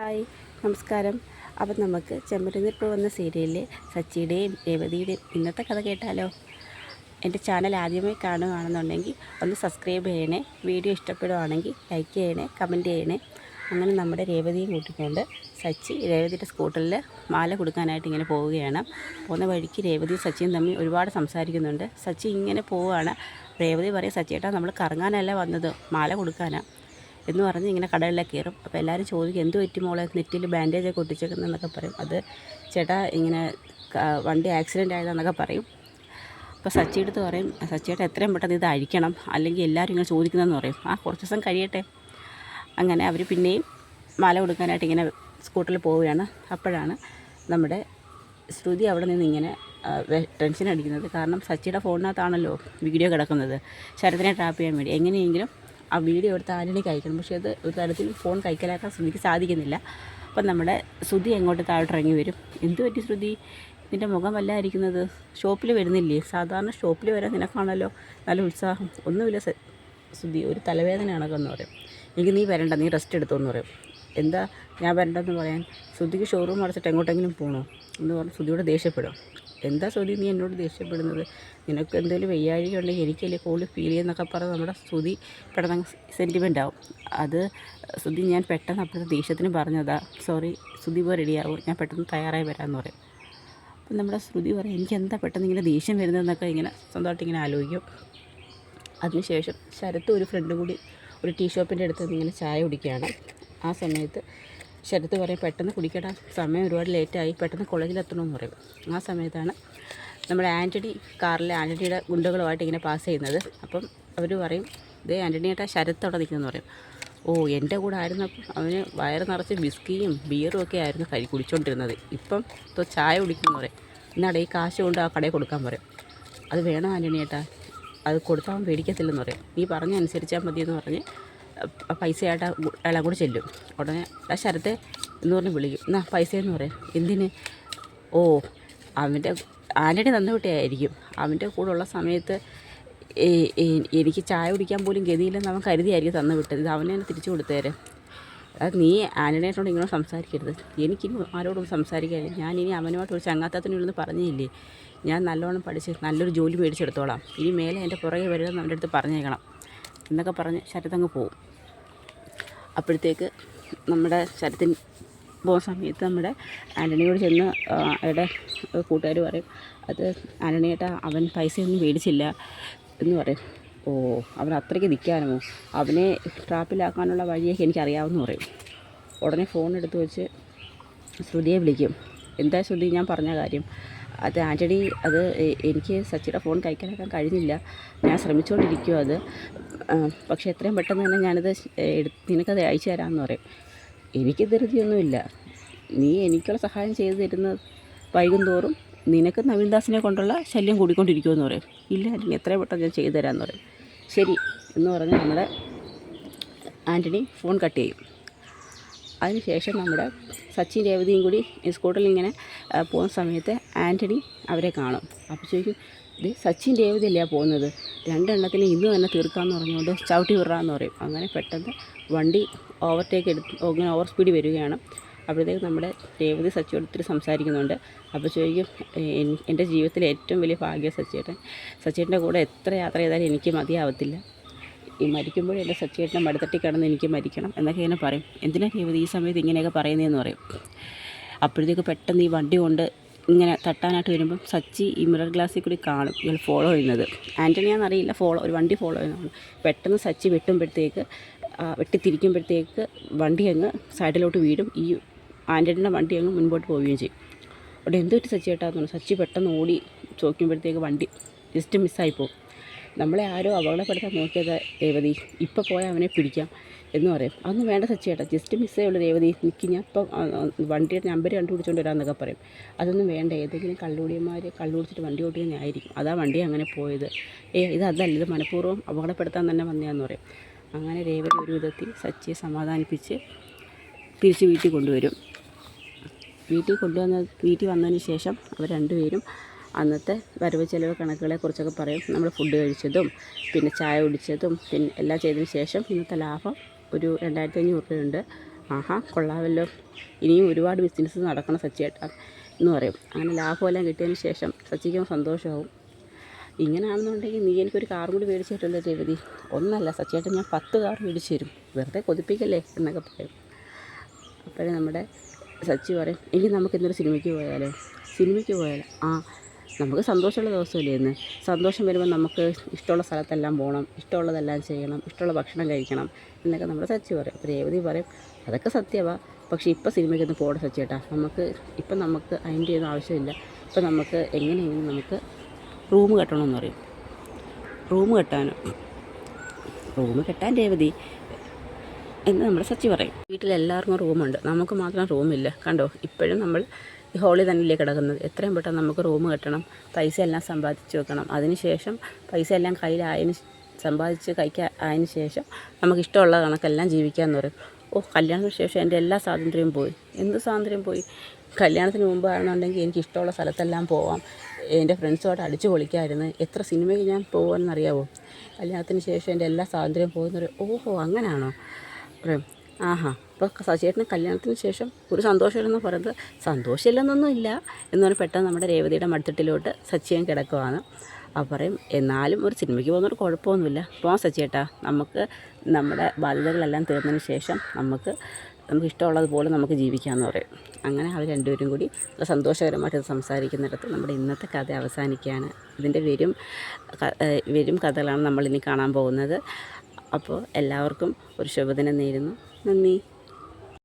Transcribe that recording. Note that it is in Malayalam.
ഹായ്, നമസ്കാരം. അപ്പം നമുക്ക് ചെമ്പരന്തിപ്പൂ എന്ന സീരിയലിലെ സച്ചിയുടെയും രേവതിയുടെയും ഇന്നത്തെ കഥ കേട്ടാലോ? എൻ്റെ ചാനൽ ആദ്യമായി കാണുകയാണെന്നുണ്ടെങ്കിൽ ഒന്ന് സബ്സ്ക്രൈബ് ചെയ്യണേ. വീഡിയോ ഇഷ്ടപ്പെടുകയാണെങ്കിൽ ലൈക്ക് ചെയ്യണേ, കമൻറ്റ് ചെയ്യണേ. അങ്ങനെ നമ്മുടെ രേവതിയും കൂട്ടിക്കൊണ്ട് സച്ചി രേവതിയുടെ സ്കൂട്ടറിൽ മാല കൊടുക്കാനായിട്ട് ഇങ്ങനെ പോവുകയാണ്. പോകുന്ന വഴിക്ക് രേവതിയും സച്ചിയും തമ്മിൽ ഒരുപാട് സംസാരിക്കുന്നുണ്ട്. സച്ചി ഇങ്ങനെ പോവുകയാണ്. രേവതി പറയും, സച്ചിയേട്ടാ നമ്മൾ കറങ്ങാനല്ല വന്നത്, മാല കൊടുക്കാനാണ് എന്ന് പറഞ്ഞ് ഇങ്ങനെ കടകളിലേക്ക് കയറും. അപ്പോൾ എല്ലാവരും ചോദിക്കും, എന്ത് പറ്റി മോളെ, നെറ്റിയിൽ ബാൻഡേജൊക്കെ ഒട്ടിച്ചേക്കുന്നതെന്നൊക്കെ പറയും. അത് ചേട്ടാ ഇങ്ങനെ വണ്ടി ആക്സിഡൻ്റ് ആയതാണെന്നൊക്കെ പറയും. അപ്പോൾ സച്ചിയുടെ അടുത്ത് പറയും, സച്ചിയേട്ടാ എത്രയും പെട്ടെന്ന് ഇത് അഴിക്കണം, അല്ലെങ്കിൽ എല്ലാവരും ഇങ്ങനെ ചോദിക്കുന്നതെന്ന് പറയും. കുറച്ച് ദിവസം കഴിയട്ടെ. അങ്ങനെ അവർ പിന്നെയും മാല കൊടുക്കാനായിട്ട് ഇങ്ങനെ സ്കൂട്ടറിൽ പോവുകയാണ്. അപ്പോഴാണ് നമ്മുടെ ശ്രുതി അവിടെ നിന്ന് ഇങ്ങനെ ടെൻഷൻ അടിക്കുന്നത്. കാരണം സച്ചിയുടെ ഫോണിനകത്താണല്ലോ വീഡിയോ കിടക്കുന്നത്, ശരത്തിനെ ട്രാപ്പ് ചെയ്യാൻ വേണ്ടി. എങ്ങനെയെങ്കിലും ആ വീഡിയോ എടുത്ത് ആന്റണിക്ക് അയക്കണം. പക്ഷേ അത് ഒരു തരത്തിൽ ഫോൺ കൈക്കലാക്കാൻ ശ്രുതിക്ക് സാധിക്കുന്നില്ല. അപ്പം നമ്മുടെ ശ്രുതി എങ്ങോട്ട് താഴോട്ടിറങ്ങി വരും. എന്തു പറ്റി ശ്രുതി, നിൻ്റെ മുഖം വല്ലായിരിക്കുന്നത്, ഷോപ്പിൽ വരുന്നില്ലേ? സാധാരണ ഷോപ്പിൽ വരാൻ നിനക്കാണല്ലോ നല്ല ഉത്സാഹം. ഒന്നുമില്ല ശ്രുതി, ഒരു തലവേദന കണക്കെന്ന് പറയും. എനിക്ക് നീ വരണ്ട, നീ റെസ്റ്റ് എടുത്തോന്ന് പറയും. എന്താ ഞാൻ വരണ്ടെന്ന് പറയാൻ? ശ്രുതിക്ക് ഷോറൂം അടച്ചിട്ട് എങ്ങോട്ടെങ്കിലും പോകണോ എന്ന് പറഞ്ഞ് ശ്രുതിയോട് ദേഷ്യപ്പെടും. എന്താ ശ്രുതി നീ എന്നോട് ദേഷ്യപ്പെടുന്നത്? നിനക്ക് എന്തെങ്കിലും വയ്യാഴിക ഉണ്ടെങ്കിൽ എനിക്കല്ലേ കൂടുതൽ ഫീൽ ചെയ്യുന്നൊക്കെ പറഞ്ഞ് നമ്മുടെ ശ്രുതി പെട്ടെന്ന് സെൻറ്റിമെൻ്റ് ആവും. അത് ശ്രുതി ഞാൻ പെട്ടെന്ന് അപ്പോഴത്തെ ദേഷ്യത്തിന് പറഞ്ഞതാ, സോറി ശ്രുതി പോയി റെഡിയാവും, ഞാൻ പെട്ടെന്ന് തയ്യാറായി വരാമെന്ന് പറയും. അപ്പം നമ്മുടെ ശ്രുതി പറയും, എനിക്ക് എന്താ പെട്ടെന്ന് ഇങ്ങനെ ദേഷ്യം വരുന്നതെന്നൊക്കെ ഇങ്ങനെ സ്വന്തമായിട്ട് ഇങ്ങനെ ആലോചിക്കും. അതിനുശേഷം ശരത്ത് ഒരു ഫ്രണ്ട് കൂടി ഒരു ടീ ഷോപ്പിൻ്റെ അടുത്ത് നിന്ന് ഇങ്ങനെ ചായ കുടിക്കുകയാണ്. ആ സമയത്ത് ശരത്ത് പറയും, പെട്ടെന്ന് കുടിക്കടാ, സമയം ഒരുപാട് ലേറ്റായി, പെട്ടെന്ന് കോളേജിലെത്തണമെന്ന് പറയും. ആ സമയത്താണ് നമ്മുടെ ആൻ്റണി കാറിലെ ആൻ്റണിയുടെ ഗുണ്ടകളുമായിട്ട് ഇങ്ങനെ പാസ് ചെയ്യുന്നത്. അപ്പം അവർ പറയും, ഇതേ ആൻ്റണിയേട്ടാ ശരത്ത് അവിടെ നിൽക്കുന്നതെന്ന് പറയും. എൻ്റെ കൂടെ ആയിരുന്നപ്പം അവന് വയറ് നിറച്ച് ബിസ്കിയും ബിയറും ഒക്കെ ആയിരുന്നു കുടിച്ചുകൊണ്ടിരുന്നത്. ഇപ്പം ചായ കുടിക്കുമെന്ന് പറയും. എന്നാടെ ഈ കാശ് കൊണ്ട് ആ കടയിൽ കൊടുക്കാൻ പറയും. അത് വേണം ആൻ്റണിയേട്ടാ, അത് കൊടുത്താൽ അവൻ പേടിക്കത്തില്ലെന്ന് പറയും. നീ പറഞ്ഞ അനുസരിച്ചാൽ മതിയെന്ന് പറഞ്ഞ് പൈസയായിട്ട് അയാളെ കൂടെ ചെല്ലും. ഉടനെ ശരത്തെ എന്ന് പറഞ്ഞ് വിളിക്കും, എന്നാ പൈസയെന്ന് പറയും. എന്തിന്? അവൻ്റെ ആൻ്റണി തന്നുവിട്ടായിരിക്കും. അവൻ്റെ കൂടെ ഉള്ള സമയത്ത് എനിക്ക് ചായ കുടിക്കാൻ പോലും ഗതിയില്ലെന്ന് അവൻ കരുതിയായിരിക്കും തന്നു വിട്ടത്. ഇത് അവനെ തിരിച്ചു കൊടുത്തേരെ. അത് നീ ആൻ്റണിയായിട്ടോട് ഇങ്ങനെ സംസാരിക്കരുത്. എനിക്കിനി ആരോടും സംസാരിക്കാനില്ല. ഞാനിനി അവനുമായിട്ട് ഒരു ചങ്ങാത്തത്തിനുള്ളെന്ന് പറഞ്ഞില്ലേ. ഞാൻ നല്ലോണം പഠിച്ച് നല്ലൊരു ജോലി മേടിച്ചെടുത്തോളാം. ഇനി മേലെ എൻ്റെ പുറകെ വരുമെന്ന് അവൻ്റെ അടുത്ത് പറഞ്ഞേക്കണം എന്നൊക്കെ പറഞ്ഞ് ശരത്തങ്ങ് പോവും. അപ്പോഴത്തേക്ക് നമ്മുടെ ശരത്തിന് പോകുന്ന സമയത്ത് നമ്മുടെ ആൻ്റണിയോട് ചെന്ന് അയാളുടെ കൂട്ടുകാർ പറയും, അത് ആൻ്റണിയേട്ടാ അവൻ പൈസയൊന്നും മേടിച്ചില്ല എന്ന് പറയും. അവൻ അത്രയ്ക്ക് നിൽക്കാനോ, അവനെ ട്രാപ്പിലാക്കാനുള്ള വഴിയൊക്കെ എനിക്കറിയാമെന്ന് പറയും. ഉടനെ ഫോൺ എടുത്ത് വെച്ച് ശ്രുതിയെ വിളിക്കും. എന്താ ശ്രുതി ഞാൻ പറഞ്ഞ കാര്യം? അത് ആൻ്റണി, അത് എനിക്ക് സച്ചിയുടെ ഫോൺ കൈക്കലാക്കാൻ കഴിഞ്ഞില്ല, ഞാൻ ശ്രമിച്ചുകൊണ്ടിരിക്കുക അത്, പക്ഷേ എത്രയും പെട്ടെന്ന് തന്നെ ഞാനത് നിനക്കത് അയച്ചു തരാമെന്ന് പറയും. എനിക്ക് ധൃതിയൊന്നുമില്ല, നീ എനിക്കുള്ള സഹായം ചെയ്തു തരുന്നത് വൈകും തോറും നിനക്ക് നവീൻദാസിനെ കൊണ്ടുള്ള ശല്യം കൂടിക്കൊണ്ടിരിക്കുമെന്ന് പറയും. ഇല്ല ആൻ്റണി, എത്രയും പെട്ടെന്ന് ഞാൻ ചെയ്തു തരാമെന്ന് പറയും. ശരി എന്ന് പറഞ്ഞ് നമ്മുടെ ആൻ്റണി ഫോൺ കട്ട് ചെയ്യും. അതിനുശേഷം നമ്മുടെ സച്ചിൻ രേവതിയും കൂടി സ്കൂട്ടറിൽ ഇങ്ങനെ പോകുന്ന സമയത്ത് ആൻ്റണി അവരെ കാണും. അപ്പോൾ ചോദിക്കും, ഇത് സച്ചിൻ രേവതിയല്ലേ പോകുന്നത്, രണ്ടെണ്ണത്തിന് ഇന്ന് തന്നെ തീർക്കാമെന്ന് പറഞ്ഞുകൊണ്ട് ചവിട്ടി വിടാമെന്ന് പറയും. അങ്ങനെ പെട്ടെന്ന് വണ്ടി ഓവർടേക്ക് ഇങ്ങനെ ഓവർ സ്പീഡ് വരികയാണ്. അപ്പോഴത്തേക്ക് നമ്മുടെ രേവതി സച്ചിയോട് ഒത്തിരി സംസാരിക്കുന്നുണ്ട്. അപ്പോൾ ചോദിക്കും, എൻ്റെ ജീവിതത്തിലെ ഏറ്റവും വലിയ ഭാഗ്യം സച്ചിയേട്ടൻ്റെ കൂടെ എത്ര യാത്ര ചെയ്താലും എനിക്ക് മതിയാവത്തില്ല, ഈ മരിക്കുമ്പോഴും എൻ്റെ സച്ചിയേട്ടനെ മടിത്തട്ടി കിടന്ന് എനിക്ക് മരിക്കണം എന്നൊക്കെ ഇങ്ങനെ പറയും. എന്തിനാ രേവതി ഈ സമയത്ത് ഇങ്ങനെയൊക്കെ പറയുന്നതെന്ന് പറയും. അപ്പോഴത്തേക്ക് പെട്ടെന്ന് ഈ വണ്ടി കൊണ്ട് ഇങ്ങനെ തട്ടാനായിട്ട് വരുമ്പം സച്ചി ഈ മിറർ ഗ്ലാസ്സിൽ കൂടി കാണും ഇയാൾ ഫോളോ ചെയ്യുന്നത്. ആൻ്റണിയാണെന്നറിയില്ല, ഒരു വണ്ടി ഫോളോ ചെയ്യുന്നതാണ്. പെട്ടെന്ന് സച്ചി വെട്ടിത്തിരിക്കുമ്പോഴത്തേക്ക് വണ്ടി അങ്ങ് സൈഡിലോട്ട് വീഴും. ഈ ആൻ്റണിയുടെ വണ്ടി അങ്ങ് മുൻപോട്ട് പോവുകയും ചെയ്യും. അവിടെ എന്ത് പറ്റി സച്ചിയേട്ടാന്ന് പറഞ്ഞു. സച്ചി പെട്ടെന്ന് ഓടി ചോദിക്കുമ്പോഴത്തേക്ക് വണ്ടി ജസ്റ്റ് മിസ്സായിപ്പോവും. നമ്മളെ ആരോ അപകടപ്പെടുത്താൻ നോക്കിയത് രേവതി, ഇപ്പോൾ പോയാൽ അവനെ പിടിക്കാം എന്ന് പറയും. അതൊന്നും വേണ്ട സച്ചിയേട്ടാ, ജസ്റ്റ് മിസ്സേ ഉള്ളൂ രേവതി, എനിക്ക് ഞാൻ ഇപ്പം വണ്ടിയുടെ നമ്പർ കണ്ടുപിടിച്ചുകൊണ്ട് വരാമെന്നൊക്കെ പറയും. അതൊന്നും വേണ്ട, ഏതെങ്കിലും കള്ളുകുടിയന്മാർ കള്ളുകുടിച്ചിട്ട് വണ്ടി ഓടിക്കുന്നതായിരിക്കും, അതാ വണ്ടി അങ്ങനെ പോയത്. ഇതല്ല, ഇത് മനഃപൂർവ്വം അപകടപ്പെടുത്താൻ തന്നെ വന്നതാന്ന് പറയും. അങ്ങനെ രേവതി ഒരു വിധത്തിൽ സച്ചിയെ സമാധാനിപ്പിച്ച് തിരിച്ച് വീട്ടിൽ കൊണ്ടുവരും. വീട്ടിൽ വന്നതിന് ശേഷം അവർ രണ്ടുപേരും അന്നത്തെ വരവ് ചിലവ് കണക്കുകളെക്കുറിച്ചൊക്കെ പറയും. നമ്മൾ ഫുഡ് കഴിച്ചതും പിന്നെ ചായ കുടിച്ചതും പിന്നെ എല്ലാം ചെയ്തതിന് ശേഷം ഇന്നത്തെ ലാഭം ഒരു 2500 രൂപയുണ്ട്. ആഹാ കൊള്ളാമല്ലോ, ഇനിയും ഒരുപാട് ബിസിനസ് നടക്കണം സച്ചിയേട്ടാ എന്ന് പറയും. അങ്ങനെ ലാഭമെല്ലാം കിട്ടിയതിന് ശേഷം സച്ചിക്കും സന്തോഷമാവും. ഇങ്ങനെയാണെന്നുണ്ടെങ്കിൽ നീ എനിക്കൊരു കാറും കൂടി മേടിച്ച് തരുമല്ലോ രേവതി. ഒന്നല്ല സച്ചിയേട്ടൻ, ഞാൻ 10 കാർ മേടിച്ച് തരും, വെറുതെ കൊതിപ്പിക്കല്ലേ എന്നൊക്കെ പറയും. അപ്പോഴേ നമ്മുടെ സച്ചി പറയും, എങ്കിൽ നമുക്ക് ഇന്നൊരു സിനിമയ്ക്ക് പോയാലോ? സിനിമയ്ക്ക് പോയാലോ? ആ, നമുക്ക് സന്തോഷമുള്ള ദിവസമല്ലേ ഇന്ന്. സന്തോഷം വരുമ്പോൾ നമുക്ക് ഇഷ്ടമുള്ള സ്ഥലത്തെല്ലാം പോകണം, ഇഷ്ടമുള്ളതെല്ലാം ചെയ്യണം, ഇഷ്ടമുള്ള ഭക്ഷണം കഴിക്കണം എന്നൊക്കെ നമ്മുടെ സച്ചി പറയും. അപ്പോൾ രേവതി പറയും, അതൊക്കെ സത്യമാണ്, പക്ഷേ ഇപ്പോൾ സിനിമയ്ക്കൊന്ന് പോകണം സച്ചിയേട്ടാ, നമുക്ക് അതിൻ്റെ ഒന്നും ആവശ്യമില്ല. ഇപ്പം നമുക്ക് എങ്ങനെയെങ്കിലും നമുക്ക് റൂം കെട്ടണമെന്ന് പറയും. റൂം കെട്ടാൻ രേവതി എന്ന് നമ്മുടെ സച്ചി പറയും. വീട്ടിലെല്ലാവർക്കും റൂമുണ്ട്, നമുക്ക് മാത്രം റൂമില്ല. കണ്ടോ, ഇപ്പോഴും നമ്മൾ ഈ ഹോളിൽ തന്നെയല്ലേ കിടക്കുന്നത്. എത്രയും പെട്ടെന്ന് നമുക്ക് റൂം കെട്ടണം, പൈസ എല്ലാം സമ്പാദിച്ച് വെക്കണം. അതിനുശേഷം പൈസ എല്ലാം സമ്പാദിച്ച് ആയതിന് ശേഷം നമുക്ക് ഇഷ്ടമുള്ള കണക്കെല്ലാം ജീവിക്കാമെന്ന് പറയും. കല്യാണത്തിന് ശേഷം എൻ്റെ എല്ലാ സ്വാതന്ത്ര്യവും പോയി. എന്ത് സ്വാതന്ത്ര്യം പോയി? കല്യാണത്തിന് മുമ്പാണെന്നുണ്ടെങ്കിൽ എനിക്ക് ഇഷ്ടമുള്ള സ്ഥലത്തെല്ലാം പോവാം, എൻ്റെ ഫ്രണ്ട്സുമായിട്ട് അടിച്ചു പൊളിക്കാമായിരുന്നു, എത്ര സിനിമയ്ക്ക് ഞാൻ പോകുമെന്നറിയാമോ? കല്യാണത്തിന് ശേഷം എൻ്റെ എല്ലാ സ്വാതന്ത്ര്യം പോകുന്നൊരു അങ്ങനെയാണോ പറയും. ആഹാ, അപ്പോൾ സച്ചിയേട്ടന് കല്യാണത്തിന് ശേഷം ഒരു സന്തോഷമില്ലെന്ന് പറയുന്നത്, സന്തോഷമില്ലെന്നൊന്നും ഇല്ല എന്ന് പറഞ്ഞാൽ പെട്ടെന്ന് നമ്മുടെ രേവതിയുടെ മടുത്തിട്ടിലോട്ട് സച്ചിയൻ കിടക്കുവാണ്. അപ്പോൾ പറയും, എന്നാലും ഒരു സിനിമയ്ക്ക് പോകുന്നൊരു കുഴപ്പമൊന്നുമില്ല, പോകാം സച്ചിയേട്ടാ, നമുക്ക് നമ്മുടെ ബാധ്യതകളെല്ലാം തീർന്നതിന് ശേഷം നമുക്ക് ഇഷ്ടമുള്ളതുപോലെ നമുക്ക് ജീവിക്കാമെന്ന് പറയും. അങ്ങനെ അവർ രണ്ടുപേരും കൂടി സന്തോഷകരമായിട്ട് സംസാരിക്കുന്നിടത്ത് നമ്മുടെ ഇന്നത്തെ കഥ അവസാനിക്കുകയാണ്. ഇതിൻ്റെ വരും കഥകളാണ് നമ്മളിനി കാണാൻ പോകുന്നത്. അപ്പോൾ എല്ലാവർക്കും ഒരു ശുഭദിനം നേരുന്നു. നന്ദി.